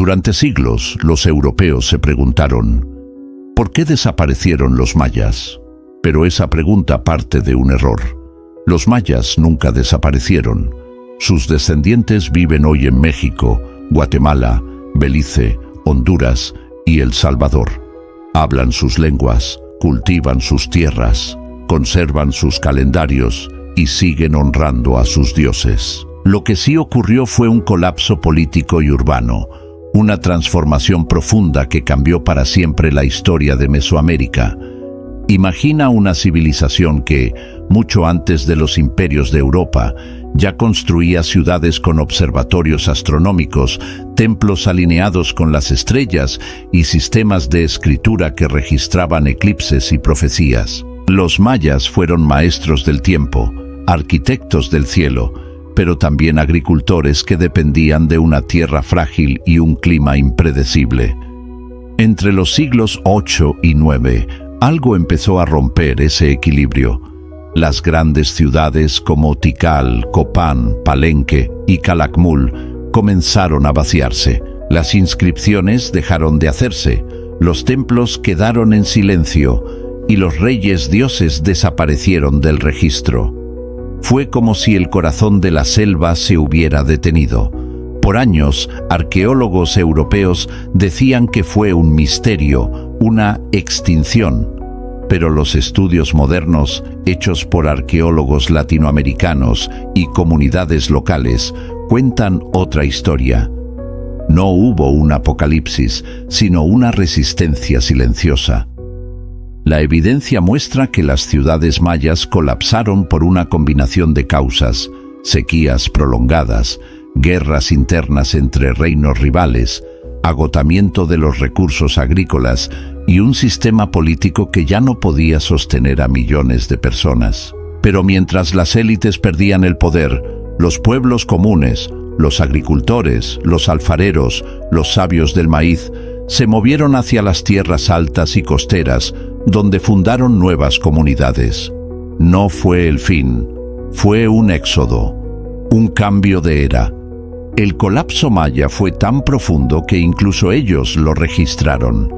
Durante siglos, los europeos se preguntaron, ¿por qué desaparecieron los mayas? Pero esa pregunta parte de un error. Los mayas nunca desaparecieron. Sus descendientes viven hoy en México, Guatemala, Belice, Honduras y El Salvador. Hablan sus lenguas, cultivan sus tierras, conservan sus calendarios y siguen honrando a sus dioses. Lo que sí ocurrió fue un colapso político y urbano, una transformación profunda que cambió para siempre la historia de Mesoamérica. Imagina una civilización que, mucho antes de los imperios de Europa, ya construía ciudades con observatorios astronómicos, templos alineados con las estrellas y sistemas de escritura que registraban eclipses y profecías. Los mayas fueron maestros del tiempo, arquitectos del cielo, pero también agricultores que dependían de una tierra frágil y un clima impredecible. Entre los siglos 8 y 9, algo empezó a romper ese equilibrio. Las grandes ciudades como Tikal, Copán, Palenque y Calakmul comenzaron a vaciarse. Las inscripciones dejaron de hacerse, los templos quedaron en silencio y los reyes dioses desaparecieron del registro. Fue como si el corazón de la selva se hubiera detenido. Por años, arqueólogos europeos decían que fue un misterio, una extinción. Pero los estudios modernos, hechos por arqueólogos latinoamericanos y comunidades locales, cuentan otra historia. No hubo un apocalipsis, sino una resistencia silenciosa. La evidencia muestra que las ciudades mayas colapsaron por una combinación de causas: sequías prolongadas, guerras internas entre reinos rivales, agotamiento de los recursos agrícolas y un sistema político que ya no podía sostener a millones de personas. Pero mientras las élites perdían el poder, los pueblos comunes, los agricultores, los alfareros, los sabios del maíz, se movieron hacia las tierras altas y costeras, donde fundaron nuevas comunidades. No fue el fin, fue un éxodo, un cambio de era. El colapso maya fue tan profundo que incluso ellos lo registraron.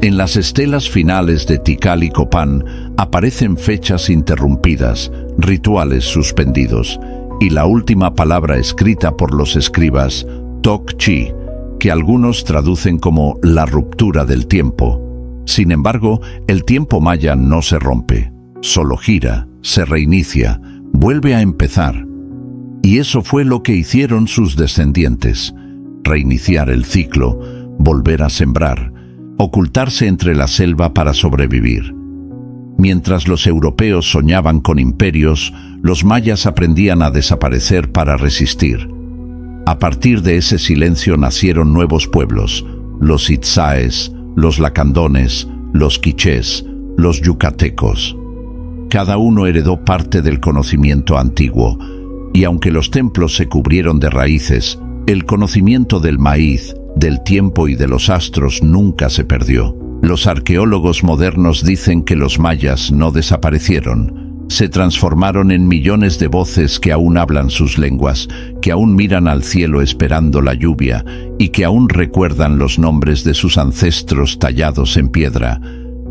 En las estelas finales de Tikal y Copán aparecen fechas interrumpidas, rituales suspendidos, y la última palabra escrita por los escribas, Tokchi, que algunos traducen como la ruptura del tiempo. Sin embargo, el tiempo maya no se rompe, solo gira, se reinicia, vuelve a empezar. Y eso fue lo que hicieron sus descendientes: reiniciar el ciclo, volver a sembrar, ocultarse entre la selva para sobrevivir. Mientras los europeos soñaban con imperios, los mayas aprendían a desaparecer para resistir. A partir de ese silencio nacieron nuevos pueblos: los itzáes, los lacandones, los quichés, los yucatecos. Cada uno heredó parte del conocimiento antiguo, y aunque los templos se cubrieron de raíces, el conocimiento del maíz, del tiempo y de los astros nunca se perdió. Los arqueólogos modernos dicen que los mayas no desaparecieron. Se transformaron en millones de voces que aún hablan sus lenguas, que aún miran al cielo esperando la lluvia y que aún recuerdan los nombres de sus ancestros tallados en piedra.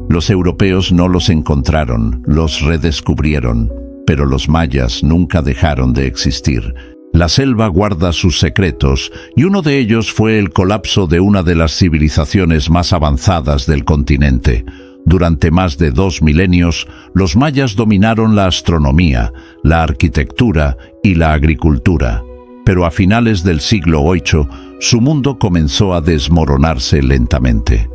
Los europeos no los encontraron, los redescubrieron, pero los mayas nunca dejaron de existir. La selva guarda sus secretos, y uno de ellos fue el colapso de una de las civilizaciones más avanzadas del continente. Durante más de 2 milenios, los mayas dominaron la astronomía, la arquitectura y la agricultura. Pero a finales del siglo VIII, su mundo comenzó a desmoronarse lentamente.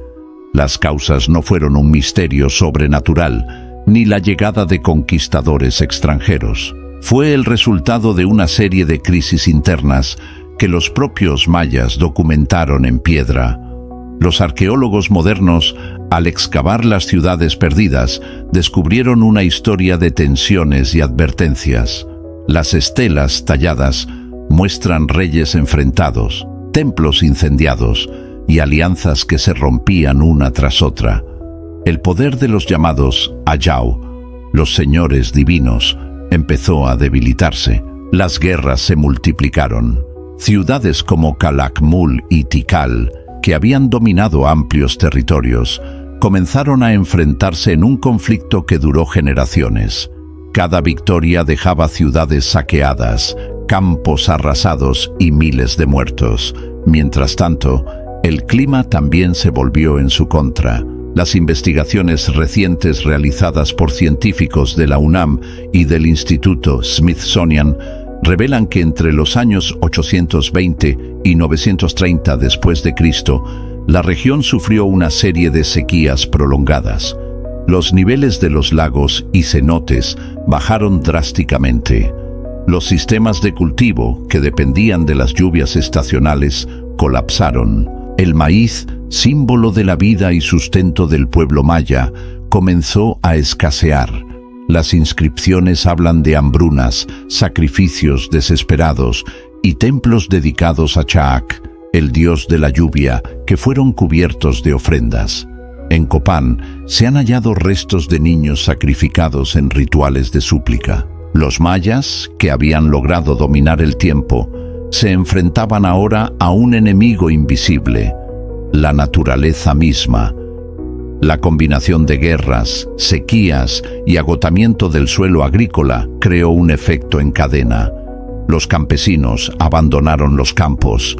Las causas no fueron un misterio sobrenatural, ni la llegada de conquistadores extranjeros. Fue el resultado de una serie de crisis internas que los propios mayas documentaron en piedra. Los arqueólogos modernos, al excavar las ciudades perdidas, descubrieron una historia de tensiones y advertencias. Las estelas talladas muestran reyes enfrentados, templos incendiados y alianzas que se rompían una tras otra. El poder de los llamados Ayau, los señores divinos, empezó a debilitarse. Las guerras se multiplicaron. Ciudades como Calakmul y Tikal, que habían dominado amplios territorios, comenzaron a enfrentarse en un conflicto que duró generaciones. Cada victoria dejaba ciudades saqueadas, campos arrasados y miles de muertos. Mientras tanto, el clima también se volvió en su contra. Las investigaciones recientes realizadas por científicos de la UNAM y del Instituto Smithsonian revelan que entre los años 820 y 930 después de Cristo, la región sufrió una serie de sequías prolongadas. Los niveles de los lagos y cenotes bajaron drásticamente. Los sistemas de cultivo, que dependían de las lluvias estacionales, colapsaron. El maíz, símbolo de la vida y sustento del pueblo maya, comenzó a escasear. Las inscripciones hablan de hambrunas, sacrificios desesperados y templos dedicados a Chaak, el dios de la lluvia, que fueron cubiertos de ofrendas. En Copán se han hallado restos de niños sacrificados en rituales de súplica. Los mayas, que habían logrado dominar el tiempo, se enfrentaban ahora a un enemigo invisible, la naturaleza misma. La combinación de guerras, sequías y agotamiento del suelo agrícola creó un efecto en cadena. Los campesinos abandonaron los campos,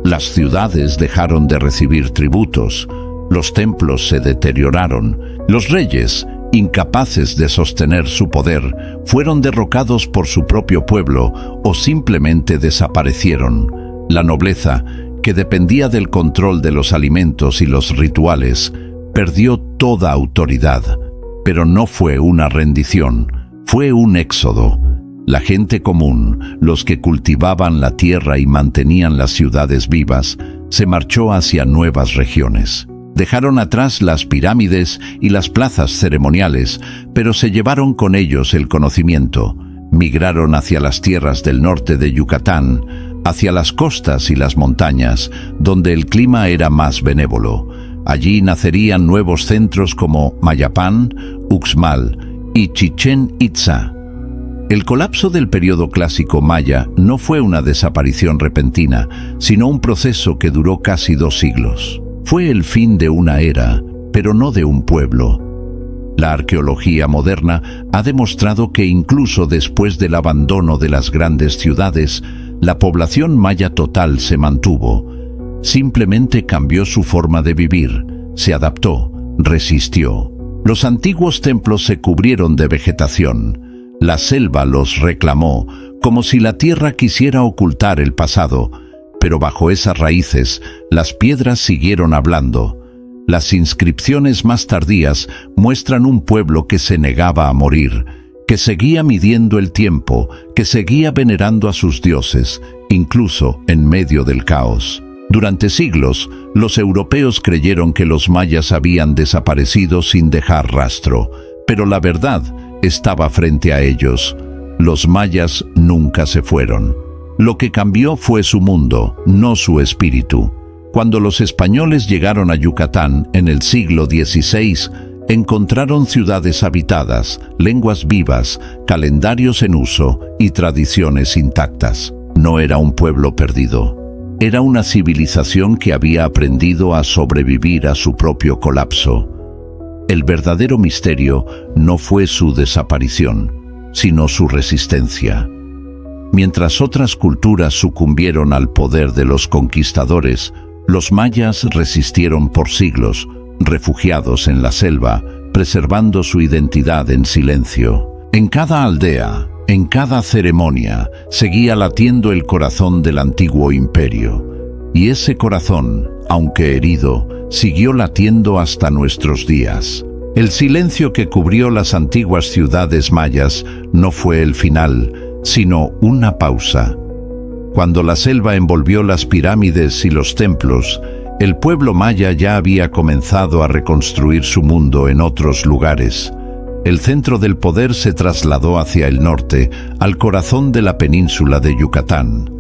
las ciudades dejaron de recibir tributos, los templos se deterioraron, los reyes, incapaces de sostener su poder, fueron derrocados por su propio pueblo o simplemente desaparecieron. La nobleza, que dependía del control de los alimentos y los rituales, perdió toda autoridad. Pero no fue una rendición, fue un éxodo. La gente común, los que cultivaban la tierra y mantenían las ciudades vivas, se marchó hacia nuevas regiones. Dejaron atrás las pirámides y las plazas ceremoniales, pero se llevaron con ellos el conocimiento. Migraron hacia las tierras del norte de Yucatán, hacia las costas y las montañas, donde el clima era más benévolo. Allí nacerían nuevos centros como Mayapán, Uxmal y Chichén Itzá. El colapso del período clásico maya no fue una desaparición repentina, sino un proceso que duró casi 2 siglos. Fue el fin de una era, pero no de un pueblo. La arqueología moderna ha demostrado que incluso después del abandono de las grandes ciudades, la población maya total se mantuvo. Simplemente cambió su forma de vivir, se adaptó, resistió. Los antiguos templos se cubrieron de vegetación. La selva los reclamó, como si la tierra quisiera ocultar el pasado. Pero bajo esas raíces, las piedras siguieron hablando. Las inscripciones más tardías muestran un pueblo que se negaba a morir, que seguía midiendo el tiempo, que seguía venerando a sus dioses, incluso en medio del caos. Durante siglos, los europeos creyeron que los mayas habían desaparecido sin dejar rastro, pero la verdad estaba frente a ellos. Los mayas nunca se fueron. Lo que cambió fue su mundo, no su espíritu. Cuando los españoles llegaron a Yucatán en el siglo XVI, encontraron ciudades habitadas, lenguas vivas, calendarios en uso y tradiciones intactas. No era un pueblo perdido. Era una civilización que había aprendido a sobrevivir a su propio colapso. El verdadero misterio no fue su desaparición, sino su resistencia. Mientras otras culturas sucumbieron al poder de los conquistadores, los mayas resistieron por siglos, refugiados en la selva, preservando su identidad en silencio. En cada aldea, en cada ceremonia, seguía latiendo el corazón del antiguo imperio. Y ese corazón, aunque herido, siguió latiendo hasta nuestros días. El silencio que cubrió las antiguas ciudades mayas no fue el final, sino una pausa. Cuando la selva envolvió las pirámides y los templos, el pueblo maya ya había comenzado a reconstruir su mundo en otros lugares. El centro del poder se trasladó hacia el norte, al corazón de la península de Yucatán.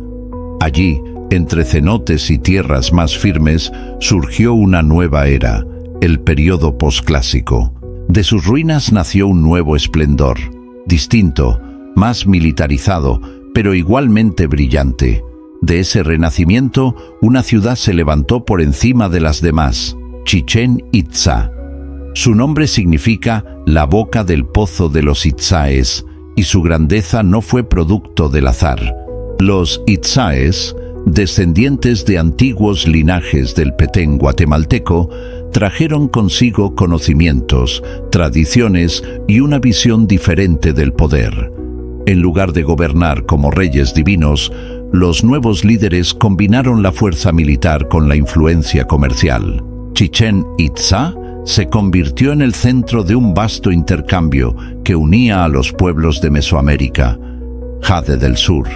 Allí, entre cenotes y tierras más firmes, surgió una nueva era, el período posclásico. De sus ruinas nació un nuevo esplendor, distinto, más militarizado, pero igualmente brillante. De ese renacimiento, una ciudad se levantó por encima de las demás, Chichén Itzá. Su nombre significa la boca del pozo de los Itzáes, y su grandeza no fue producto del azar. Los Itzáes, descendientes de antiguos linajes del Petén guatemalteco, trajeron consigo conocimientos, tradiciones y una visión diferente del poder. En lugar de gobernar como reyes divinos, los nuevos líderes combinaron la fuerza militar con la influencia comercial. Chichén Itzá se convirtió en el centro de un vasto intercambio que unía a los pueblos de Mesoamérica: jade del sur,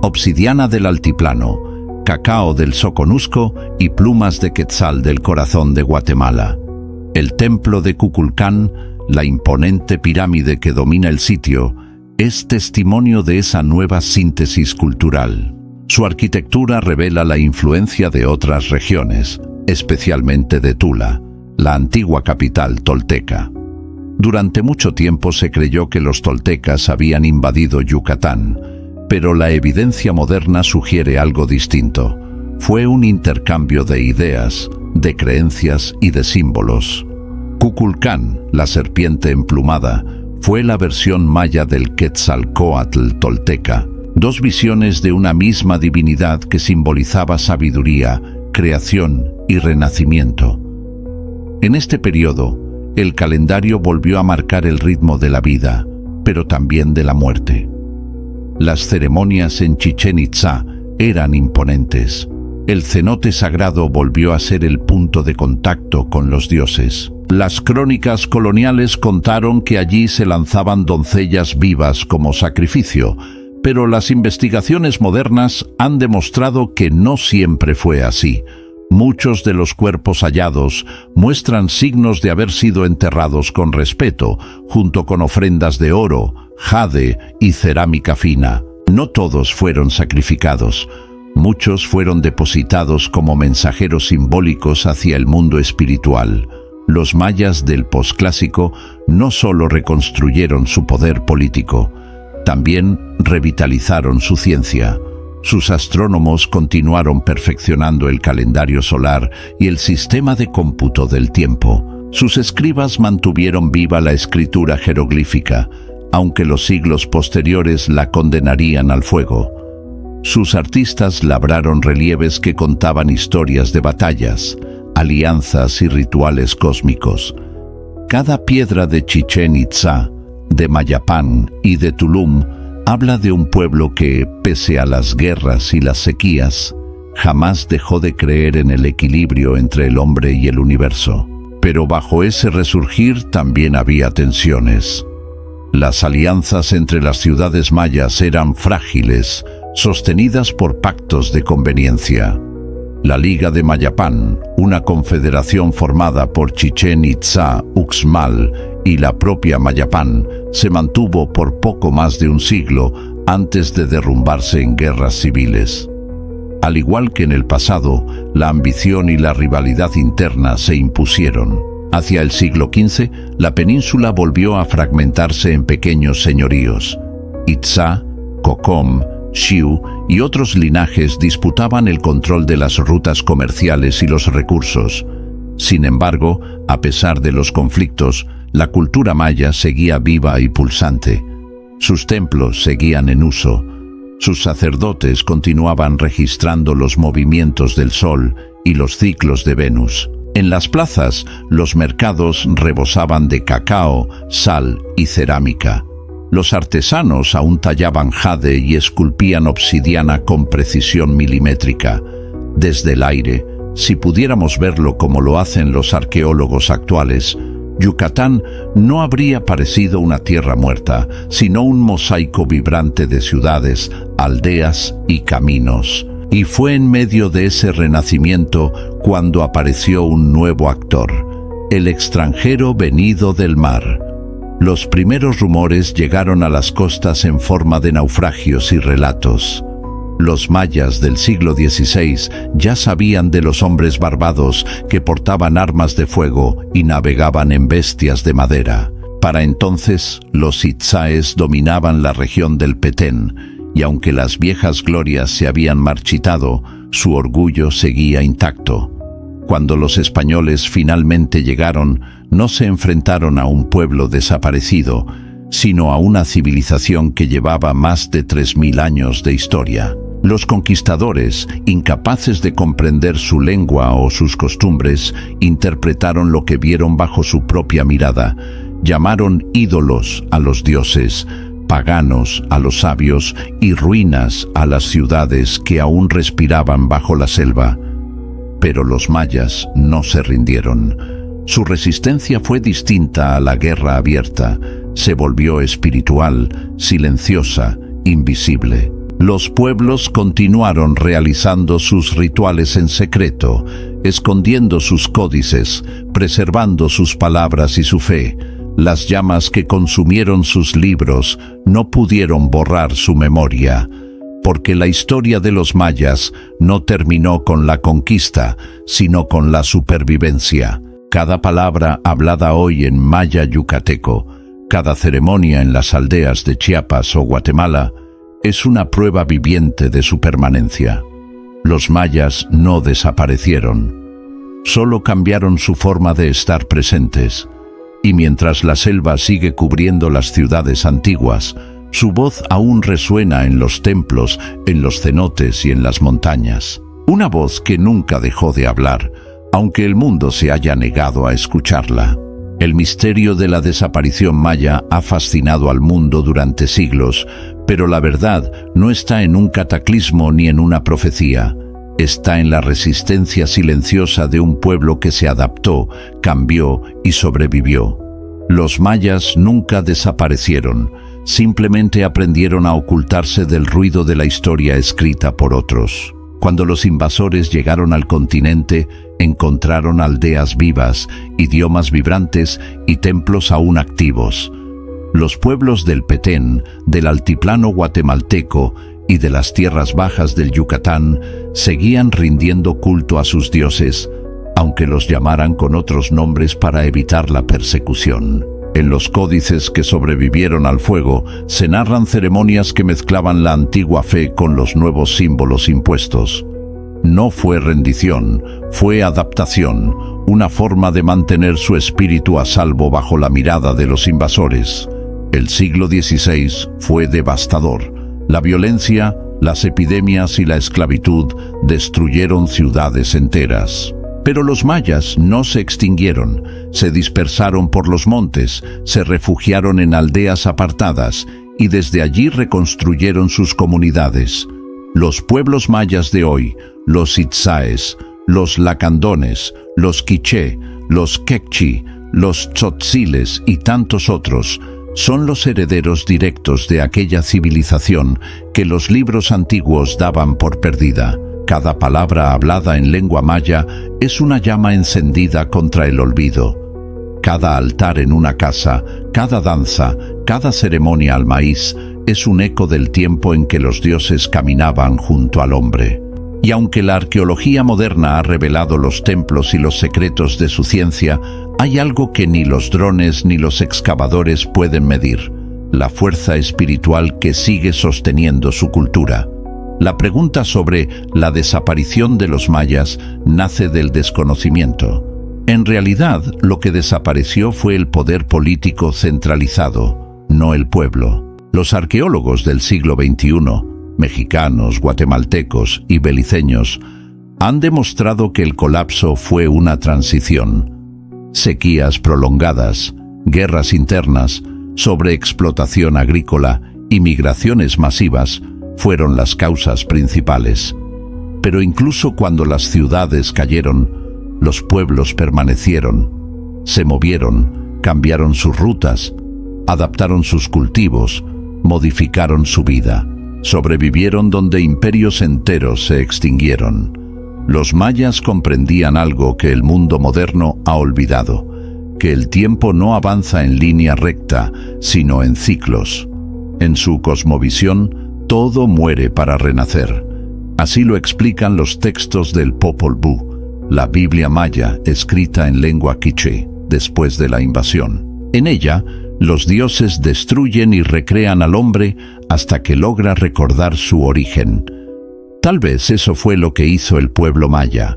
obsidiana del altiplano, cacao del Soconusco y plumas de quetzal del corazón de Guatemala. El templo de Kukulcán, la imponente pirámide que domina el sitio, es testimonio de esa nueva síntesis cultural. Su arquitectura revela la influencia de otras regiones, especialmente de Tula, la antigua capital tolteca. Durante mucho tiempo se creyó que los toltecas habían invadido Yucatán, pero la evidencia moderna sugiere algo distinto. Fue un intercambio de ideas, de creencias y de símbolos. Kukulcán, la serpiente emplumada, fue la versión maya del Quetzalcóatl tolteca, dos visiones de una misma divinidad que simbolizaba sabiduría, creación y renacimiento. En este periodo, el calendario volvió a marcar el ritmo de la vida, pero también de la muerte. Las ceremonias en Chichén Itzá eran imponentes. El cenote sagrado volvió a ser el punto de contacto con los dioses. Las crónicas coloniales contaron que allí se lanzaban doncellas vivas como sacrificio, pero las investigaciones modernas han demostrado que no siempre fue así. Muchos de los cuerpos hallados muestran signos de haber sido enterrados con respeto, junto con ofrendas de oro, jade y cerámica fina. No todos fueron sacrificados. Muchos fueron depositados como mensajeros simbólicos hacia el mundo espiritual. Los mayas del posclásico no solo reconstruyeron su poder político, también revitalizaron su ciencia. Sus astrónomos continuaron perfeccionando el calendario solar y el sistema de cómputo del tiempo. Sus escribas mantuvieron viva la escritura jeroglífica, aunque los siglos posteriores la condenarían al fuego. Sus artistas labraron relieves que contaban historias de batallas, alianzas y rituales cósmicos. Cada piedra de Chichén Itzá, de Mayapán y de Tulum habla de un pueblo que, pese a las guerras y las sequías, jamás dejó de creer en el equilibrio entre el hombre y el universo. Pero bajo ese resurgir también había tensiones. Las alianzas entre las ciudades mayas eran frágiles, sostenidas por pactos de conveniencia. La Liga de Mayapán, una confederación formada por Chichén Itzá, Uxmal y la propia Mayapán, se mantuvo por poco más de un siglo antes de derrumbarse en guerras civiles. Al igual que en el pasado, la ambición y la rivalidad interna se impusieron. Hacia el siglo XV, la península volvió a fragmentarse en pequeños señoríos. Itzá, Cocom, Xiu y otros linajes disputaban el control de las rutas comerciales y los recursos. Sin embargo, a pesar de los conflictos, la cultura maya seguía viva y pulsante. Sus templos seguían en uso. Sus sacerdotes continuaban registrando los movimientos del sol y los ciclos de Venus. En las plazas, los mercados rebosaban de cacao, sal y cerámica. Los artesanos aún tallaban jade y esculpían obsidiana con precisión milimétrica. Desde el aire, si pudiéramos verlo como lo hacen los arqueólogos actuales, Yucatán no habría parecido una tierra muerta, sino un mosaico vibrante de ciudades, aldeas y caminos. Y fue en medio de ese renacimiento cuando apareció un nuevo actor, el extranjero venido del mar. Los primeros rumores llegaron a las costas en forma de naufragios y relatos. Los mayas del siglo XVI ya sabían de los hombres barbados que portaban armas de fuego y navegaban en bestias de madera. Para entonces, los itzáes dominaban la región del Petén, y aunque las viejas glorias se habían marchitado, su orgullo seguía intacto. Cuando los españoles finalmente llegaron, no se enfrentaron a un pueblo desaparecido, sino a una civilización que llevaba más de 3000 años de historia. Los conquistadores, incapaces de comprender su lengua o sus costumbres, interpretaron lo que vieron bajo su propia mirada. Llamaron ídolos a los dioses, paganos a los sabios y ruinas a las ciudades que aún respiraban bajo la selva. Pero los mayas no se rindieron. Su resistencia fue distinta a la guerra abierta. Se volvió espiritual, silenciosa, invisible. Los pueblos continuaron realizando sus rituales en secreto, escondiendo sus códices, preservando sus palabras y su fe. Las llamas que consumieron sus libros no pudieron borrar su memoria, porque la historia de los mayas no terminó con la conquista, sino con la supervivencia. Cada palabra hablada hoy en maya yucateco, cada ceremonia en las aldeas de Chiapas o Guatemala, es una prueba viviente de su permanencia. Los mayas no desaparecieron, solo cambiaron su forma de estar presentes. Y mientras la selva sigue cubriendo las ciudades antiguas, su voz aún resuena en los templos, en los cenotes y en las montañas. Una voz que nunca dejó de hablar, aunque el mundo se haya negado a escucharla. El misterio de la desaparición maya ha fascinado al mundo durante siglos, pero la verdad no está en un cataclismo ni en una profecía. Está en la resistencia silenciosa de un pueblo que se adaptó, cambió y sobrevivió. Los mayas nunca desaparecieron, simplemente aprendieron a ocultarse del ruido de la historia escrita por otros. Cuando los invasores llegaron al continente, encontraron aldeas vivas, idiomas vibrantes y templos aún activos. Los pueblos del Petén, del altiplano guatemalteco y de las tierras bajas del Yucatán seguían rindiendo culto a sus dioses, aunque los llamaran con otros nombres para evitar la persecución. En los códices que sobrevivieron al fuego se narran ceremonias que mezclaban la antigua fe con los nuevos símbolos impuestos. No fue rendición, fue adaptación, una forma de mantener su espíritu a salvo bajo la mirada de los invasores. El siglo XVI fue devastador. La violencia, las epidemias y la esclavitud destruyeron ciudades enteras. Pero los mayas no se extinguieron, se dispersaron por los montes, se refugiaron en aldeas apartadas y desde allí reconstruyeron sus comunidades. Los pueblos mayas de hoy, los itzáes, los lacandones, los quiché, los quechí, los tzotziles y tantos otros, son los herederos directos de aquella civilización que los libros antiguos daban por perdida. Cada palabra hablada en lengua maya es una llama encendida contra el olvido. Cada altar en una casa, cada danza, cada ceremonia al maíz es un eco del tiempo en que los dioses caminaban junto al hombre. Y aunque la arqueología moderna ha revelado los templos y los secretos de su ciencia, hay algo que ni los drones ni los excavadores pueden medir: la fuerza espiritual que sigue sosteniendo su cultura. La pregunta sobre la desaparición de los mayas nace del desconocimiento. En realidad, lo que desapareció fue el poder político centralizado, no el pueblo. Los arqueólogos del siglo XXI, mexicanos, guatemaltecos y beliceños, han demostrado que el colapso fue una transición. Sequías prolongadas, guerras internas, sobreexplotación agrícola y migraciones masivas fueron las causas principales. Pero incluso cuando las ciudades cayeron, los pueblos permanecieron, se movieron, cambiaron sus rutas, adaptaron sus cultivos, modificaron su vida. Sobrevivieron donde imperios enteros se extinguieron. Los mayas comprendían algo que el mundo moderno ha olvidado: que el tiempo no avanza en línea recta, sino en ciclos. En su cosmovisión, todo muere para renacer. Así lo explican los textos del Popol Vuh, la Biblia maya escrita en lengua quiché después de la invasión. En ella, los dioses destruyen y recrean al hombre hasta que logra recordar su origen. Tal vez eso fue lo que hizo el pueblo maya.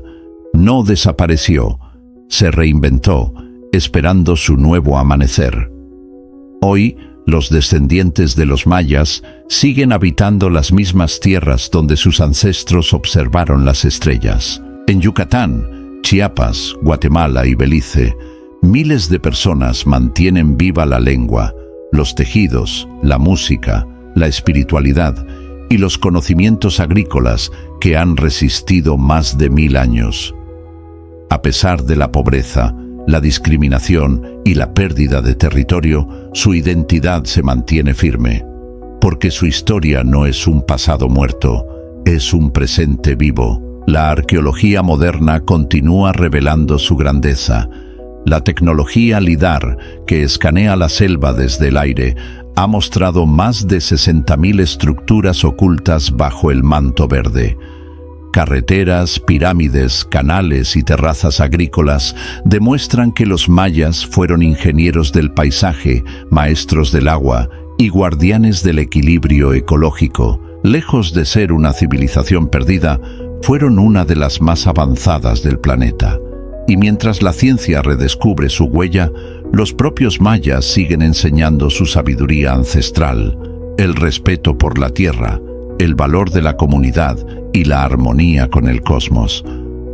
No desapareció, se reinventó, esperando su nuevo amanecer. Hoy, los descendientes de los mayas siguen habitando las mismas tierras donde sus ancestros observaron las estrellas. En Yucatán, Chiapas, Guatemala y Belice, miles de personas mantienen viva la lengua, los tejidos, la música, la espiritualidad y los conocimientos agrícolas que han resistido más de 1000 años. A pesar de la pobreza, la discriminación y la pérdida de territorio, su identidad se mantiene firme, porque su historia no es un pasado muerto, es un presente vivo. La arqueología moderna continúa revelando su grandeza. La tecnología LIDAR, que escanea la selva desde el aire, ha mostrado más de 60.000 estructuras ocultas bajo el manto verde. Carreteras, pirámides, canales y terrazas agrícolas demuestran que los mayas fueron ingenieros del paisaje, maestros del agua y guardianes del equilibrio ecológico. Lejos de ser una civilización perdida, fueron una de las más avanzadas del planeta. Y mientras la ciencia redescubre su huella, los propios mayas siguen enseñando su sabiduría ancestral, el respeto por la tierra, el valor de la comunidad y la armonía con el cosmos.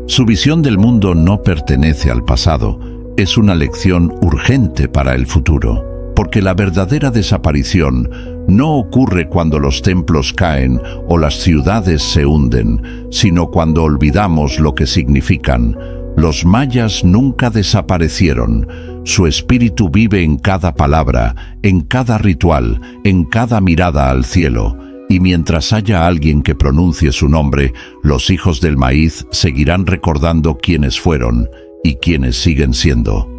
Su visión del mundo no pertenece al pasado, es una lección urgente para el futuro, porque la verdadera desaparición no ocurre cuando los templos caen o las ciudades se hunden, sino cuando olvidamos lo que significan. Los mayas nunca desaparecieron. Su espíritu vive en cada palabra, en cada ritual, en cada mirada al cielo. Y mientras haya alguien que pronuncie su nombre, los hijos del maíz seguirán recordando quiénes fueron y quiénes siguen siendo.